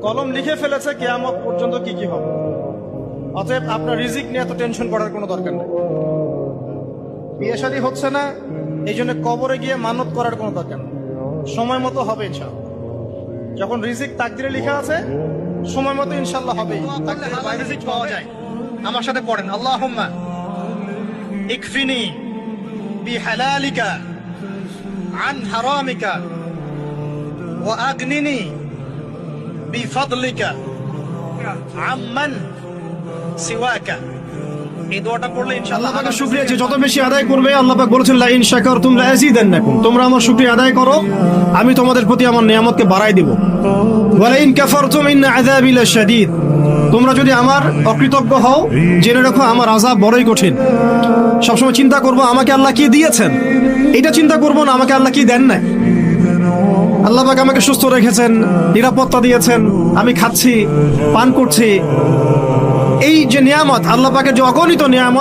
কলম লিখে ফেলেছে কিয়ামত পর্যন্ত কি কি হবে। অতএব আপনার রিজিক নিয়ে এত টেনশন করার কোনো দরকার নেই। বিয়ে শাদী হচ্ছে না, এই জন্য কবরে গিয়ে মানত করার কোনো দরকার নেই। সময় মতো হবে ইনশাআল্লাহ। যখন রিজিক তাকদিরে লেখা আছে, সময় মতো ইনশাআল্লাহ হবে। তাকদিরের বাইরে রিজিক পাওয়া যায়। আমার সাথে পড়েন, আল্লাহুম্মা ইকফিনি বিহালালিকা আন হারামিকা ওয়া আগনিনি বিফাদলিকা আম্মান সিওয়াকা। এই দোয়াটা পড়লে ইনশাআল্লাহ আল্লাহ পাকের শুকরিয়া যে যত বেশি আদায় করবে, আল্লাহ পাক বলেছেন লা ইন শাকারতুম লা আযীদান্নাকুম, তোমরা আমার শুকরিয়া আদায় করো, আমি তোমাদের প্রতি আমার নিয়ামতকে বাড়াই দেব। ওয়া লা ইন কাফারতুম ইন্না আযাবি লাশাদীদ, তোমরা যদি আমার অকৃতজ্ঞ হও, জেনে রাখো আমার আযাব বড়ই কঠিন। সবসময় চিন্তা করব আমাকে আল্লাহ কি দিয়েছেন, এটা চিন্তা করব না আমাকে আল্লাহ কি দেন নাই। আল্লাহ পাক আমাকে সুস্থ রেখেছেন, নিরাপত্তা দিয়েছেন, আমি খাচ্ছি, পান করছি। এই যে নিয়ামত, আল্লাহ পাকের যে অগণিত নিয়ামত,